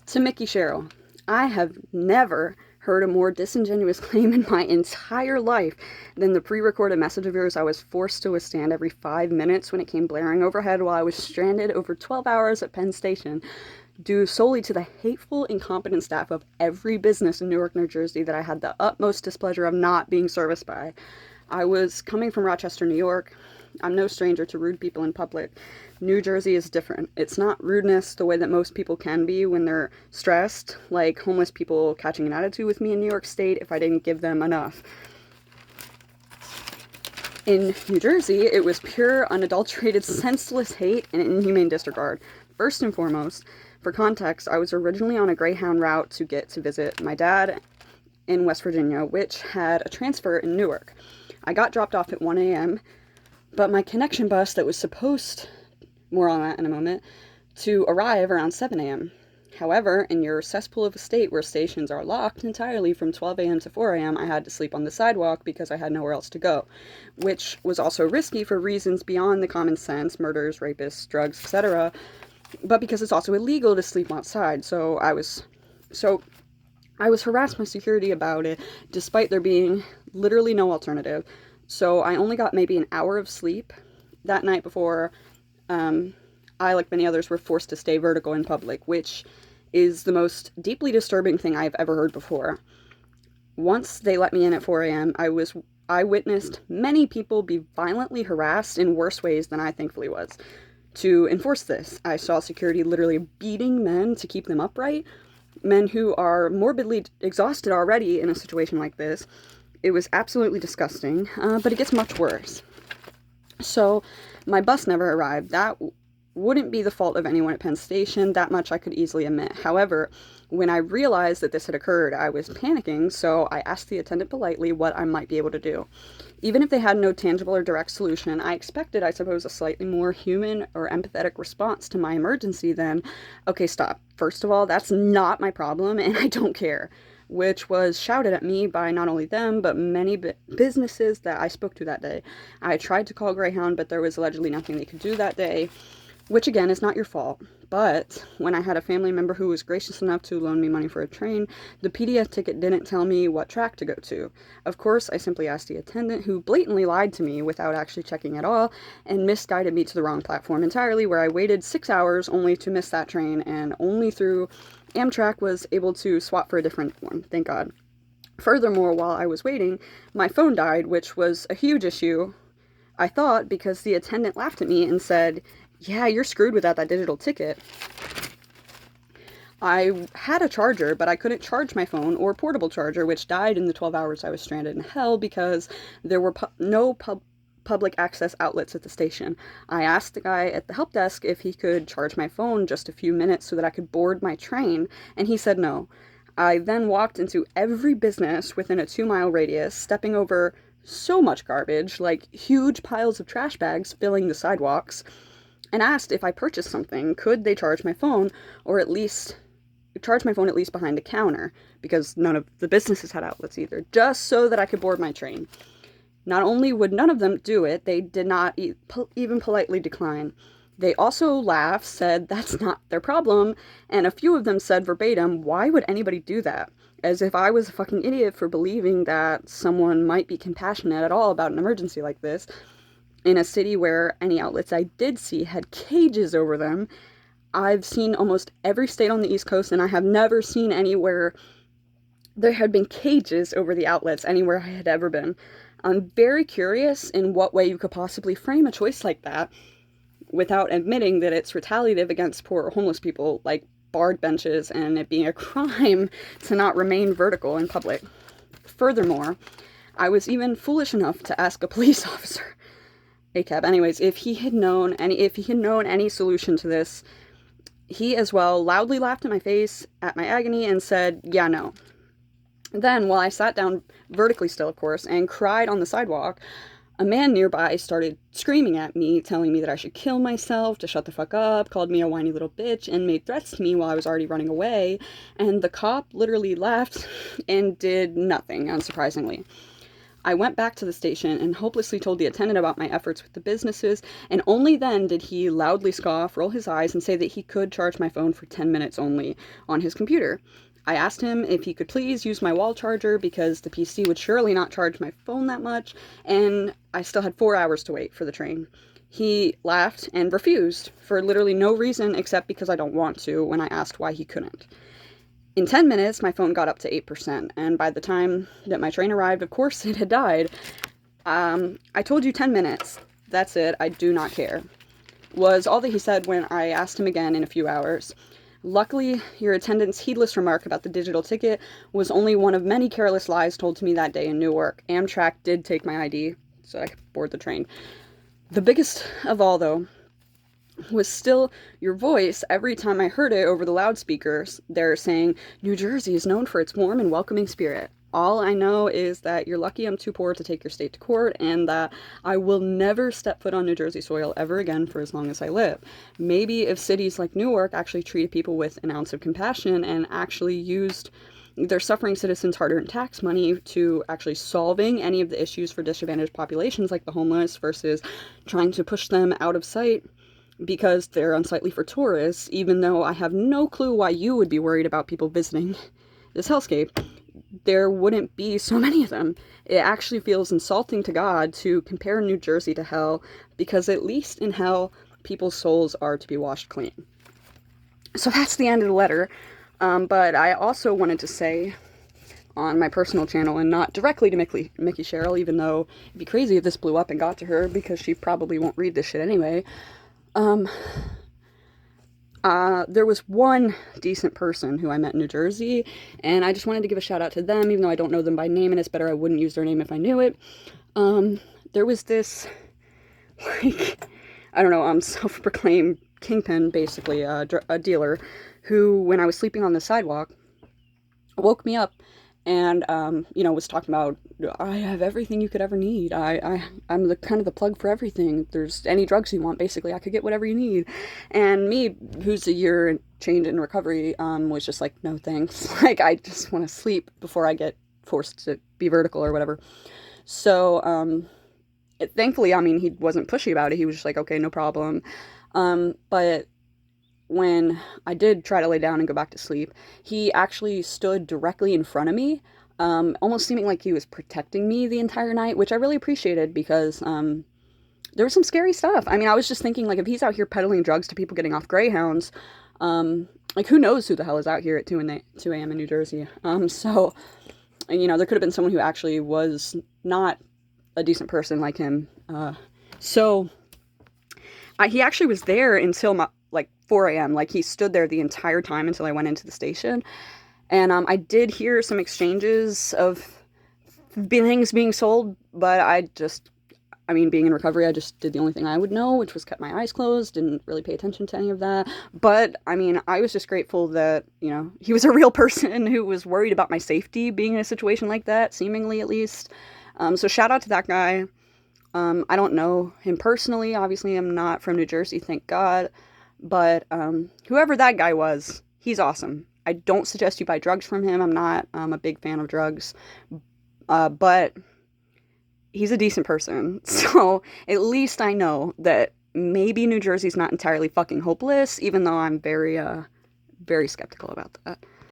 To Mikie Sherrill, I have never heard a more disingenuous claim in my entire life than the pre-recorded message of yours I was forced to withstand every 5 minutes when it came blaring overhead while I was stranded over 12 hours at Penn Station, due solely to the hateful, incompetent staff of every business in Newark, New Jersey that I had the utmost displeasure of not being serviced by. I was coming from Rochester, New York. I'm no stranger to rude people in public. New Jersey is different. It's not rudeness the way that most people can be when they're stressed, like homeless people catching an attitude with me in New York State if I didn't give them enough. In New Jersey, it was pure, unadulterated, senseless hate and inhumane disregard. First and foremost, for context, I was originally on a Greyhound route to get to visit my dad in West Virginia, which had a transfer in Newark. I got dropped off at 1 a.m., but my connection bus that was supposed, more on that in a moment, to arrive around 7 a.m. However, in your cesspool of a state where stations are locked entirely from 12 a.m. to 4 a.m., I had to sleep on the sidewalk because I had nowhere else to go, which was also risky for reasons beyond the common sense, murders, rapists, drugs, etc., but because it's also illegal to sleep outside. So I was harassed by security about it, despite there being literally no alternative. So I only got maybe an hour of sleep that night before I, like many others, were forced to stay vertical in public, which is the most deeply disturbing thing I've ever heard before. Once they let me in at 4 a.m., I witnessed many people be violently harassed in worse ways than I thankfully was. To enforce this, I saw security literally beating men to keep them upright, men who are morbidly exhausted already in a situation like this. It was absolutely disgusting, but it gets much worse. So, my bus never arrived. That wouldn't be the fault of anyone at Penn Station, that much I could easily admit. However, when I realized that this had occurred, I was panicking, so I asked the attendant politely what I might be able to do. Even if they had no tangible or direct solution, I expected, I suppose, a slightly more human or empathetic response to my emergency than, okay, stop. First of all, that's not my problem, and I don't care. Which was shouted at me by not only them, but many businesses that I spoke to that day. I tried to call Greyhound, but there was allegedly nothing they could do that day, which again is not your fault. But when I had a family member who was gracious enough to loan me money for a train, the PDF ticket didn't tell me what track to go to. Of course, I simply asked the attendant, who blatantly lied to me without actually checking at all, and misguided me to the wrong platform entirely, where I waited 6 hours only to miss that train, and only through Amtrak was able to swap for a different one, thank God. Furthermore, while I was waiting, my phone died, which was a huge issue, I thought, because the attendant laughed at me and said, "Yeah, you're screwed without that digital ticket." I had a charger, but I couldn't charge my phone or portable charger, which died in the 12 hours I was stranded in hell because there were no public access outlets at the station. I asked the guy at the help desk if he could charge my phone just a few minutes so that I could board my train, and he said no. I then walked into every business within a 2-mile radius, stepping over so much garbage, like huge piles of trash bags filling the sidewalks, and asked if I purchased something, could they charge my phone, or at least behind the counter, because none of the businesses had outlets either, just so that I could board my train. Not only would none of them do it, they did not even politely decline. They also laughed, said that's not their problem, and a few of them said verbatim, "Why would anybody do that?" As if I was a fucking idiot for believing that someone might be compassionate at all about an emergency like this, in a city where any outlets I did see had cages over them. I've seen almost every state on the East Coast, and I have never seen anywhere there had been cages over the outlets anywhere I had ever been. I'm very curious in what way you could possibly frame a choice like that without admitting that it's retaliative against poor homeless people, like barred benches and it being a crime to not remain vertical in public. Furthermore, I was even foolish enough to ask a police officer, ACAB, anyways, if he had known any solution to this. He as well loudly laughed in my face at my agony and said, "Yeah, no." Then, while I sat down vertically still, of course, and cried on the sidewalk, a man nearby started screaming at me, telling me that I should kill myself, to shut the fuck up, called me a whiny little bitch, and made threats to me while I was already running away, and the cop literally laughed and did nothing, unsurprisingly. I went back to the station and hopelessly told the attendant about my efforts with the businesses, and only then did he loudly scoff, roll his eyes, and say that he could charge my phone for 10 minutes only on his computer. I asked him if he could please use my wall charger because the PC would surely not charge my phone that much, and I still had 4 hours to wait for the train. He laughed and refused for literally no reason except because I don't want to when I asked why he couldn't. In 10 minutes, my phone got up to 8%, and by the time that my train arrived, of course, it had died. I told you 10 minutes. That's it. I do not care. Was all that he said when I asked him again in a few hours. Luckily, your attendant's heedless remark about the digital ticket was only one of many careless lies told to me that day in Newark. Amtrak did take my ID, so I could board the train. The biggest of all, though, was still your voice every time I heard it over the loudspeakers. They're saying, New Jersey is known for its warm and welcoming spirit. All I know is that you're lucky I'm too poor to take your state to court, and that I will never step foot on New Jersey soil ever again for as long as I live. Maybe if cities like Newark actually treated people with an ounce of compassion and actually used their suffering citizens' hard-earned tax money to actually solving any of the issues for disadvantaged populations like the homeless versus trying to push them out of sight because they're unsightly for tourists, even though I have no clue why you would be worried about people visiting this hellscape, there wouldn't be so many of them. It actually feels insulting to God to compare New Jersey to hell, because at least in hell, people's souls are to be washed clean. So that's the end of the letter. But I also wanted to say on my personal channel, and not directly to Mikie Sherrill, even though it'd be crazy if this blew up and got to her, because she probably won't read this shit anyway. There was one decent person who I met in New Jersey, and I just wanted to give a shout out to them, even though I don't know them by name, and it's better I wouldn't use their name if I knew it. There was this, I don't know, self-proclaimed kingpin, basically, a dealer, who, when I was sleeping on the sidewalk, woke me up and, was talking about, I have everything you could ever need. I'm the kind of the plug for everything. If there's any drugs you want, basically, I could get whatever you need. And me, who's a year and change in recovery, was just like, no thanks. Like, I just want to sleep before I get forced to be vertical or whatever. So, thankfully, he wasn't pushy about it. He was just like, okay, no problem. But when I did try to lay down and go back to sleep, he actually stood directly in front of me, almost seeming like he was protecting me the entire night, which I really appreciated, because there was some scary stuff. I was just thinking, like, if he's out here peddling drugs to people getting off Greyhounds, like, who knows who the hell is out here at 2 a.m. in New Jersey. So, there could have been someone who actually was not a decent person like him. He actually was there until 4 a.m. Like, he stood there the entire time until I went into the station. And I did hear some exchanges of things being sold, but being in recovery, I just did the only thing I would know, which was kept my eyes closed, didn't really pay attention to any of that. But, I was just grateful that, he was a real person who was worried about my safety being in a situation like that, seemingly at least. So shout out to that guy. I don't know him personally. Obviously, I'm not from New Jersey, thank God. But whoever that guy was, he's awesome. I don't suggest you buy drugs from him. I'm not a big fan of drugs. But he's a decent person. So at least I know that maybe New Jersey's not entirely fucking hopeless, even though I'm very, very skeptical about that.